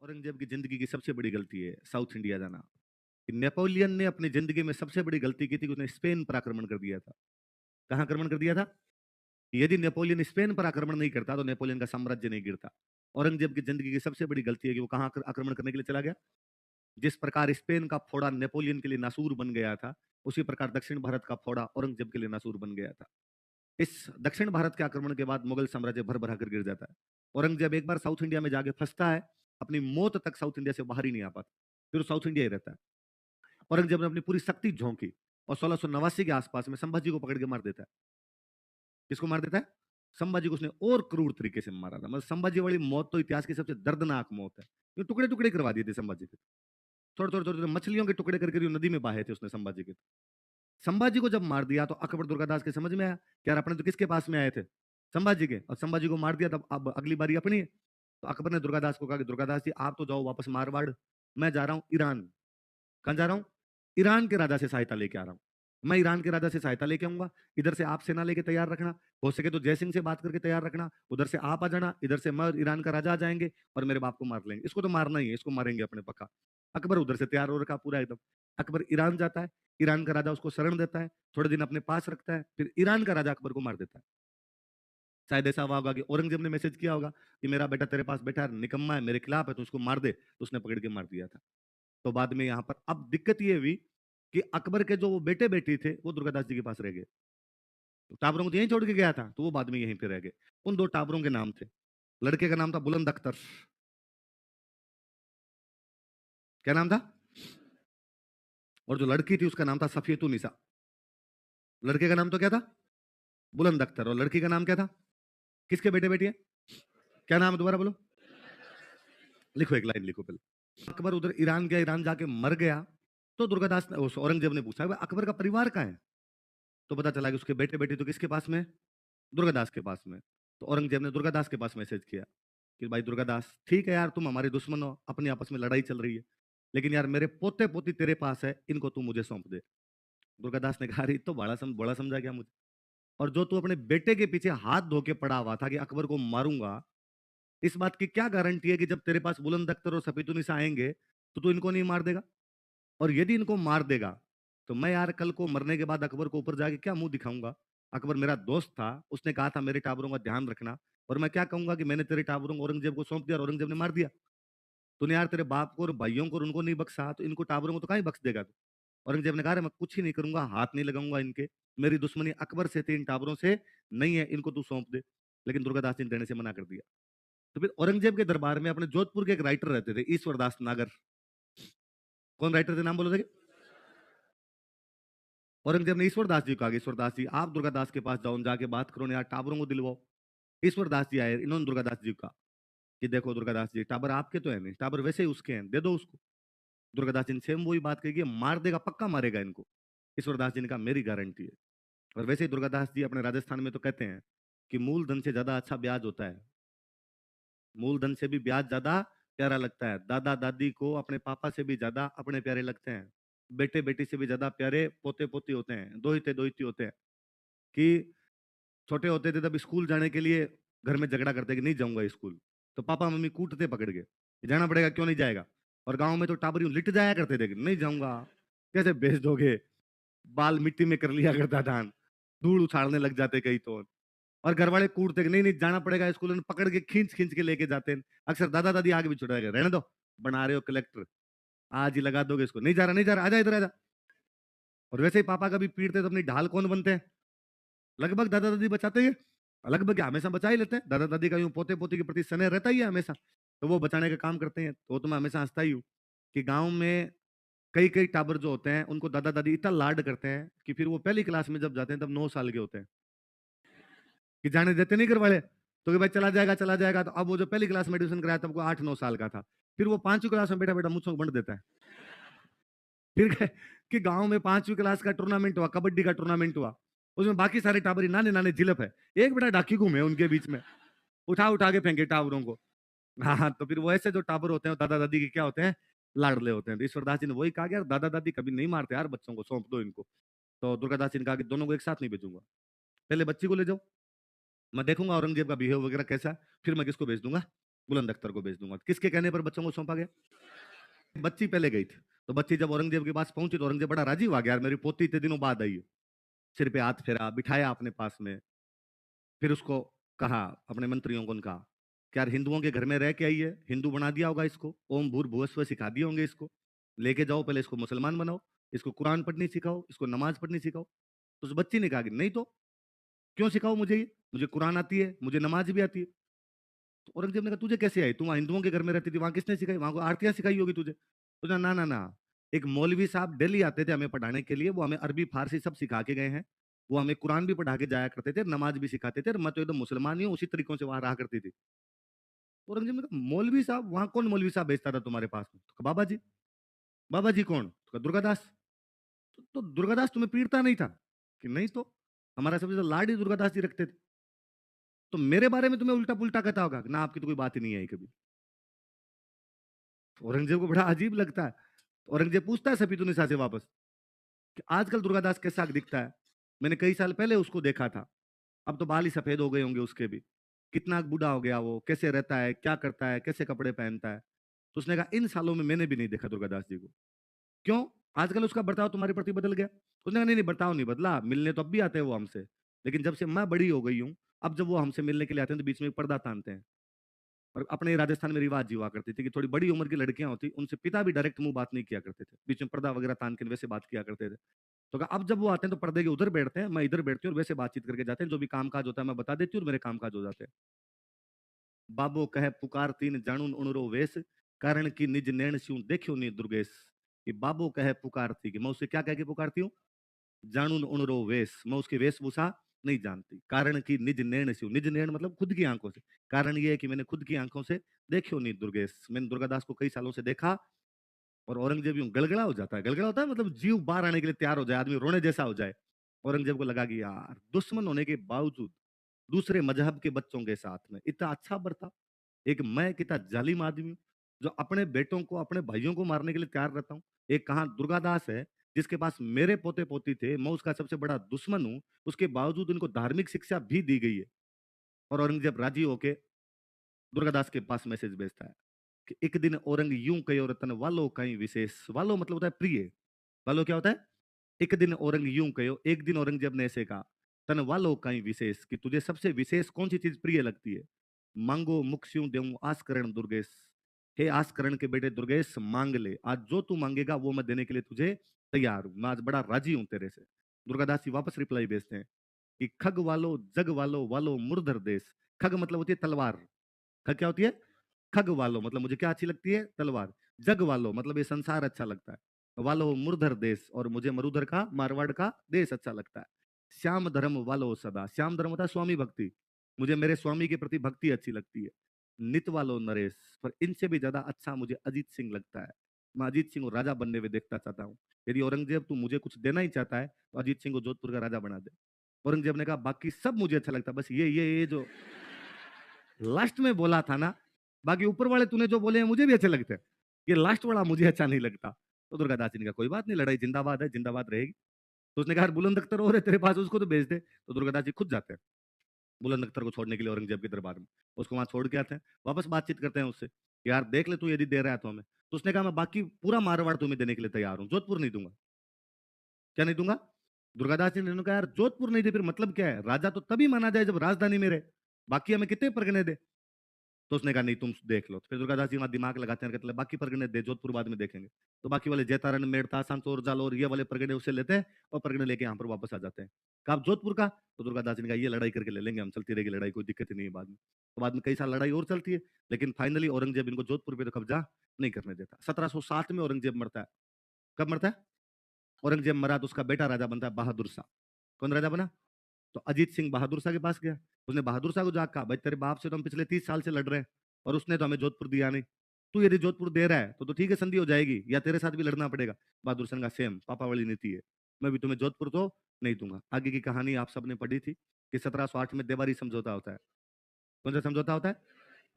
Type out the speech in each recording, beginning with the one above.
औरंगजेब की जिंदगी की सबसे बड़ी गलती है साउथ इंडिया जाना। कि नेपोलियन ने अपनी जिंदगी में सबसे बड़ी गलती की थी कि उसने स्पेन पर आक्रमण कर दिया था। कहाँ आक्रमण कर दिया था? यदि नेपोलियन स्पेन पर आक्रमण नहीं करता तो नेपोलियन का साम्राज्य नहीं गिरता। औरंगजेब की जिंदगी की सबसे बड़ी गलती है कि वो कहाँ आक्रमण करने के लिए चला गया। जिस प्रकार स्पेन का फोड़ा नेपोलियन के लिए नासूर बन गया था, उसी प्रकार दक्षिण भारत का फोड़ा औरंगजेब के लिए नासूर बन गया था। इस दक्षिण भारत के आक्रमण के बाद मुगल साम्राज्य भर भरा कर गिर जाता है। औरंगजेब एक बार साउथ इंडिया में जाके फंसता है, अपनी मौत तक साउथ इंडिया से बाहर ही नहीं आ पाता, फिर साउथ इंडिया ही रहता है। औरंगजेब ने अपनी पूरी शक्ति झोंकी और 1689 के आसपास में संभाजी को पकड़ के मार देता है। किसको मार देता है? संभाजी को उसने और क्रूर तरीके से मारा था। मतलब संभाजी वाली मौत तो इतिहास की सबसे दर्दनाक मौत है। ये टुकड़े टुकड़े करवा दिए थे संभाजी के, थोड़े थोड़े थोड़े मछलियों के टुकड़े करके नदी में बहाए थे उसने संभाजी के। संभाजी को जब मार दिया तो अकबर दुर्गादास के समझ में आया कि यार अपने तो किसके पास में आए थे, संभाजी के, और संभाजी को मार दिया, तब अब अगली बारी अपनी है। तो अकबर ने दुर्गादास को कहा कि दुर्गादास जी आप तो जाओ वापस मारवाड़, मैं जा रहा हूँ ईरान। कहाँ जा रहा हूँ? ईरान के राजा से सहायता लेके आ रहा हूँ। मैं ईरान के राजा से सहायता लेके आऊंगा। इधर से आप सेना लेके तैयार रखना, हो सके तो जयसिंह से बात करके तैयार रखना। उधर से आप आ जाना, इधर से मैं ईरान का राजा आ जाएंगे और मेरे बाप को मार लेंगे। इसको तो मारना ही है, इसको मारेंगे अपने पक्का। अकबर उधर से तैयार हो रखा पूरा एकदम। अकबर ईरान जाता है, ईरान का राजा उसको शरण देता है, थोड़े दिन अपने पास रखता है, फिर ईरान का राजा अकबर को मार देता है। शायद ऐसा हुआ होगा कि औरंगजेब ने मैसेज किया होगा कि मेरा बेटा तेरे पास बैठा है, निकम्मा है, मेरे खिलाफ है, तो उसको मार दे, तो उसने पकड़ के मार दिया था। तो बाद में यहाँ पर अब दिक्कत ये हुई कि अकबर के जो वो बेटे बेटी थे वो दुर्गादास जी के पास रह गए। तो टाबरों को तो यहीं छोड़ के गया था, तो वो बाद में यहीं पे रह गए। उन दो टाबरों के नाम थे, लड़के का नाम था बुलंद अख्तर। क्या नाम था? और जो लड़की थी उसका नाम था सफियतुन्निसा। लड़के का नाम तो क्या था? बुलंद अख्तर। और लड़की का नाम क्या था? किसके बेटे बेटी है? क्या नाम है दोबारा बोलो। लिखो, एक लाइन लिखो पहले। अकबर उधर ईरान गया, ईरान जाके मर गया। तो दुर्गादास ने औरंगजेब ने पूछा अकबर का परिवार कहाँ है? तो पता चला कि उसके बेटे बेटी तो किसके पास में है? दुर्गादास के पास में। तो औरंगजेब ने दुर्गादास के पास मैसेज किया कि भाई दुर्गादास, ठीक है यार, तुम हमारे दुश्मन हो, अपनी आपस में लड़ाई चल रही है, लेकिन यार मेरे पोते पोती तेरे पास है, इनको तू मुझे सौंप दे। दुर्गादास ने कहा, अरे तो बड़ा समझा क्या मुझे? और जो तू अपने बेटे के पीछे हाथ धो के पड़ा हुआ था कि अकबर को मारूंगा, इस बात की क्या गारंटी है कि जब तेरे पास बुलंद अख्तर और सफीतुनिसा आएंगे तो तू इनको नहीं मार देगा? और यदि इनको मार देगा तो मैं यार कल को मरने के बाद अकबर को ऊपर जाके क्या मुंह दिखाऊंगा? अकबर मेरा दोस्त था, उसने कहा था मेरे टाबरों का ध्यान रखना, और मैं क्या कहूंगा कि मैंने तेरे टाबरों को औरंगजेब को सौंप दिया और औरंगजेब ने मार दिया। तूने यार तेरे बाप को और भाइयों को और उनको नहीं बख्शा, तो इनको टाबरों को तो कहीं बख्श देगा तू? औरंगजेब ने कहा, "अरे मैं कुछ ही नहीं करूंगा, हाथ नहीं लगाऊंगा इनके, मेरी दुश्मनी अकबर से थी, इन टाबरों से नहीं है, इनको तू सौंप दे।" लेकिन दुर्गादास ने देने से मना कर दिया। तो फिर औरंगजेब के दरबार में अपने जोधपुर के एक राइटर रहते थे, ईश्वर दास नागर। कौन राइटर थे, नाम बोलो थे? औरंगजेब ने ईश्वर दास जी को कहा, ईश्वर दास जी आप दुर्गादास के पास जाओ, जाके बात करो ना यार, टाबरों को दिलवाओ। ईश्वर दास जी आए, इन्होंने दुर्गादास जी को कहा कि देखो दुर्गादास जी, टाबर आपके तो है नहीं, टाबर वैसे ही उसके हैं, दे दो उसको। दुर्गादास जी ने सेम वही बात कही कि मार देगा, पक्का मारेगा इनको। ईश्वर दास जी ने कहा मेरी गारंटी है। और वैसे ही दुर्गादास जी अपने राजस्थान में तो कहते हैं कि मूल धन से ज्यादा अच्छा ब्याज होता है, मूलधन से भी ब्याज ज्यादा प्यारा लगता है। दादा दादी को अपने पापा से भी ज्यादा अपने प्यारे लगते हैं, बेटे बेटी से भी ज्यादा प्यारे पोते पोती होते हैं, दोहिते दोहिती होते हैं। कि छोटे होते थे तब स्कूल जाने के लिए घर में झगड़ा करते कि नहीं जाऊंगा स्कूल, तो पापा मम्मी कूटते पकड़ के, जाना पड़ेगा, क्यों नहीं जाएगा? और गांव में तो टाबर यूं लिट जाया करते थे कि नहीं जाऊंगा, कैसे भेज दोगे, बाल मिट्टी में कर लिया करता धान, धूल उछाड़ने लग जाते कई तो। और घर वाले कूटते कि नहीं नहीं जाना पड़ेगा स्कूल, उन्हें पकड़ के खींच खींच के लेके जाते हैं। अक्सर दादा दादी आगे भी छुड़ा गए, रहने दो, बना रहे हो कलेक्टर, आज ही लगा दोगे इसको, नहीं जा रहा नहीं जा रहा, आजा इधर आजा। और वैसे ही पापा कभी पीटते तो अपनी ढाल कौन बनते हैं? लगभग दादा दादी बचाते हैं। लगभग क्या, हमेशा बचा ही लेते हैं। दादा दादी का यूं पोते पोती के प्रति स्नेह रहता ही है हमेशा, तो वो बचाने का काम करते हैं। तो मैं हमेशा हंसता ही हूँ कि गाँव में कई कई टाबर जो होते हैं उनको दादा दादी इतना लाड करते हैं कि फिर वो पहली क्लास में जब जाते हैं तब 9 साल के होते हैं, कि जाने देते नहीं घर वाले, तो कि भाई चला जाएगा। तो अब वो जो पहली क्लास में एडमिशन कराया तब वो 8-9 साल का था, फिर वो 5वीं क्लास में बेटा बेटा मुझको बंट देता है। फिर कि गांव में 5वीं क्लास का टूर्नामेंट हुआ, कबड्डी का टूर्नामेंट हुआ, उसमें बाकी सारे टाबरी नाने नाने जिलप है, एक बेटा डाकी घूमे उनके बीच में, उठा उठा के फेंके टावरों को। हाँ हाँ, तो फिर वो ऐसे जो टाबर होते हैं दादा दादी के क्या होते हैं, लाडले होते हैं। तो ईश्वरदास जी ने वही कहा कि यार दादा दादी कभी नहीं मारते यार बच्चों को, सौंप दो इनको। तो दुर्गादास जी ने कहा कि दोनों को एक साथ नहीं भेजूंगा, पहले बच्ची को ले जाओ, मैं देखूंगा औरंगजेब का बिहेव वगैरह कैसा है, फिर मैं किसको भेज दूंगा। बुलंद अख्तर को भेज दूंगा। किसके कहने पर बच्चों को सौंपा गया? बच्ची पहले गई थी। तो बच्ची जब औरंगजेब के पास पहुंची तो औरंगजेब बड़ा राजी हुआ गया, यार मेरी पोती इतने दिनों बाद आई है। सिर पे हाथ फेरा, बिठाया अपने पास में। फिर उसको कहा, अपने मंत्रियों को उनका, कि यार हिंदुओं के घर में रह के आई है, हिंदू बना दिया होगा इसको, ओम भूर्भुवस्व सिखा दिए होंगे इसको, लेके जाओ पहले इसको मुसलमान बनाओ, इसको कुरान पढ़नी सिखाओ, इसको नमाज पढ़नी सिखाओ। तो उस बच्ची ने कहा कि नहीं तो, क्यों सिखाओ मुझे ये, मुझे कुरान आती है, मुझे नमाज भी आती है। तो औरंगजेब ने कहा तुझे कैसे आई, तू वहां हिंदुओं के घर में रहती थी, वहां किसने सिखाई, वहां को आरतियां सिखाई होगी तुझे। तो ना ना ना, एक मौलवी साहब दिल्ली आते थे हमें पढ़ाने के लिए, वो हमें अरबी फारसी सब सिखा के गए हैं। वो हमें कुरान भी पढ़ा के जाया करते थे, नमाज भी सिखाते थे, और मैं तो एकदम मुसलमान ही हूँ, उसी तरीकों से वहां रहा करती थी। औरंगजेब ने कहा मौलवी साहब, वहां कौन मौलवी साहब भेजता था तुम्हारे पास में? तो कहा, बाबा जी। बाबा जी कौन? तो कहा, दुर्गादास। तो दुर्गादास तुम्हें पीड़ता नहीं था? कि नहीं तो, हमारा सबसे ज्यादा लाड ही दुर्गादास जी रखते थे। तो मेरे बारे में तुम्हें उल्टा पुल्टा कहता होगा? ना, आपकी तो कोई बात ही नहीं आई कभी। औरंगजेब को बड़ा अजीब लगता है। तो औरंगजेब पूछता है सफीदुन्निसा से वापस कि आजकल दुर्गादास कैसा दिखता है? मैंने कई साल पहले उसको देखा था, अब तो बाल ही सफेद हो गए होंगे उसके भी। कितना बूढ़ा हो गया वो, कैसे रहता है, क्या करता है, कैसे कपड़े पहनता है? तो उसने कहा इन सालों में मैंने भी नहीं देखा दुर्गादास जी को। क्यों? आजकल उसका बर्ताव तुम्हारे प्रति बदल गया? उसने कहा नहीं नहीं, बर्ताव नहीं बदला, मिलने तो अब भी आते हैं वो हमसे, लेकिन जब से मैं बड़ी हो गई हूँ, अब जब वो हमसे मिलने के लिए आते हैं तो बीच में एक पर्दा तानते हैं। और अपने राजस्थान में रिवाज जी हुआ करती थी कि थोड़ी बड़ी उम्र की लड़कियां होती, उनसे पिता भी डायरेक्ट मुंह बात नहीं किया करते थे, बीच में पर्दा वगैरह तान के वैसे बात किया करते थे। तो कहा अब जब वो आते हैं तो पर्दे के उधर बैठते हैं, मैं इधर बैठती हूँ, और वैसे बातचीत करके जाते हैं, जो भी काम काज होता है मैं बता देती हूँ और मेरे काम काज हो जाते हैं। बाबो कहे पुकार तीन जाणून उणरो वेश, कारण की निज नैण स्यूं देखियो नी दुर्गेश। कि बाबो कहे पुकारती, कि मैं उसे क्या कह के पुकारती हूँ? जानून उणरो वेश, मैं उसकी वेशभूषा नहीं जानती। कारण की निज नैण स्यूं, निज नैण मतलब खुद की आंखों से। कारण ये है कि मैंने खुद की आंखों से देखियो नी दुर्गेश, मैंने दुर्गादास को कई सालों से देखा। और औरंगजेब यूं गलगला हो जाता है, गलगला होता है मतलब जीव बाहर आने के लिए तैयार हो जाए, आदमी रोने जैसा हो जाए। औरंगजेब को लगा कि यार दुश्मन होने के बावजूद दूसरे मजहब के बच्चों के साथ में इतना अच्छा बर्ताव, एक मैं कितना जालिम आदमी हूँ, जो अपने बेटों को, अपने भाइयों को मारने के लिए तैयार रहता हूँ। एक कहाँ दुर्गादास है, जिसके पास मेरे पोते पोती थे, मैं उसका सबसे बड़ा दुश्मन हूँ, उसके बावजूद उनको धार्मिक शिक्षा भी दी गई है। और औरंगजेब राजी होके दुर्गादास के पास मैसेज भेजता है कि एक दिन औरंग यूं कयो रतन वालो कहीं विशेष, वालो मतलब होता है प्रिय, वालो क्या होता है? एक दिन औरंग यूं कयो, एक दिन औरंगजेब ने ऐसे कहा, तन वालो कहीं विशेष, कि तुझे सबसे विशेष कौन सी चीज प्रिय लगती है? मांगो मुख स्यूं देऊं आस्करण दुर्गेश। हे आस्करण के बेटे दुर्गेश, मांग ले, आज जो तू मांगेगा वो मैं देने के लिए तुझे तैयार हूं, मैं आज बड़ा राजी हूं तेरे से। दुर्गादास जी वापस रिप्लाई भेजते हैं कि खग वालो जग वालो वालो मुरधर देश। खग मतलब होती है तलवार। खग क्या होती है? खग वालो मतलब मुझे क्या अच्छी लगती है? तलवार। जग वालो मतलब ये संसार अच्छा लगता है। वालो मुरधर देश, और मुझे मरुधर का, मारवाड़ का देश अच्छा लगता है। श्याम धर्म वालो सदा, श्याम धर्म होता है स्वामी भक्ति, मुझे मेरे स्वामी के प्रति भक्ति अच्छी लगती है। नित वालो नरेश, पर इनसे भी ज्यादा अच्छा मुझे अजीत सिंह लगता है। मैं अजीत सिंह को राजा बनने में देखना चाहता हूँ। यदि औरंगजेब तू मुझे कुछ देना ही चाहता है तो अजीत सिंह को जोधपुर का राजा बना दे। औरंगजेब ने कहा बाकी सब मुझे अच्छा लगता है, बस ये जो लास्ट में बोला था ना, बाकी ऊपर वाले तूने जो बोले हैं मुझे भी अच्छे लगते हैं, ये लास्ट वाला मुझे अच्छा नहीं लगता। तो दुर्गादास जी ने कहा कोई बात नहीं, लड़ाई जिंदाबाद है, जिंदाबाद रहेगी। तो उसने कहा बुलंद अख्तर और है तेरे पास, उसको तो भेज दे। तो दुर्गादास जी खुद जाते हैं बुलंद अख्तर को छोड़ने के लिए औरंगजेब के दरबार में। उसको वहां छोड़ के आते हैं, वापस बातचीत करते हैं उससे, यार देख ले तू यदि दे रहा है तो हमें। तो उसने कहा मैं बाकी पूरा मारवाड़ तुम्हें देने के लिए तैयार हूँ, जोधपुर नहीं दूंगा। क्या नहीं दूंगा? दुर्गादास जी ने कहा यार जोधपुर नहीं दे फिर मतलब क्या है? राजा तो तभी माना जाए जब राजधानी में रहे, बाकी हमें कितने परगने दे? तो उसने कहा नहीं तुम देख लो। तो फिर दुर्गादास जी वहां दिमाग लगाते हैं, कहते हैं बाकी परगने दे, जोधपुर बाद में देखेंगे। तो बाकी वाले जैतारण, मेड़ता, सांचौर, जालोर, ये वाले परगने उसे लेते हैं और परगने लेके यहाँ पर वापस आ जाते हैं। कहा आप जोधपुर का? तो दुर्गादास जी ने कहा ये लड़ाई करके ले लेंगे हम, चलती रहेगी लड़ाई, कोई दिक्कत ही नहीं है बाद में। तो बाद में कई साल लड़ाई और चलती है, लेकिन फाइनली औरंगजेब इनको जोधपुर पे तो कब्जा नहीं करने देता। 1707 में औरंगजेब मरता है। कब मरता है? औरंगजेब मरा तो उसका बेटा राजा बनता है बहादुर शाह। कौन राजा बना? तो अजीत सिंह बहादुर शाह के पास गया। उसने बहादुर शाह को जाकर कहा भाई तेरे बाप से तो हम पिछले 30 साल से लड़ रहे हैं, और उसने तो हमें जोधपुर दिया नहीं। तू यदि जोधपुर दे रहा है तो ठीक है, संधि हो जाएगी, या तेरे साथ भी लड़ना पड़ेगा। बहादुर शाह का सेम पापा वाली नीति है, मैं भी तुम्हें जोधपुर तो नहीं दूंगा। आगे की कहानी आप सबने पढ़ी थी कि 1708 में देवारी समझौता होता है। कौन सा समझौता होता है?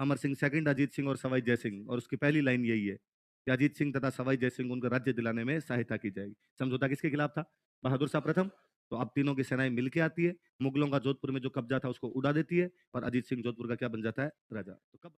अमर सिंह सेकंड, अजीत सिंह और सवाई जय सिंह, और उसकी पहली लाइन यही है कि अजीत सिंह तथा सवाई जय सिंह उनको राज्य दिलाने में सहायता की जाएगी। समझौता किसके खिलाफ था? बहादुर शाह प्रथम। तो अब तीनों की सेनाएं मिलके आती है, मुगलों का जोधपुर में जो कब्जा था उसको उड़ा देती है, और अजीत सिंह जोधपुर का क्या बन जाता है? राजा। तो कब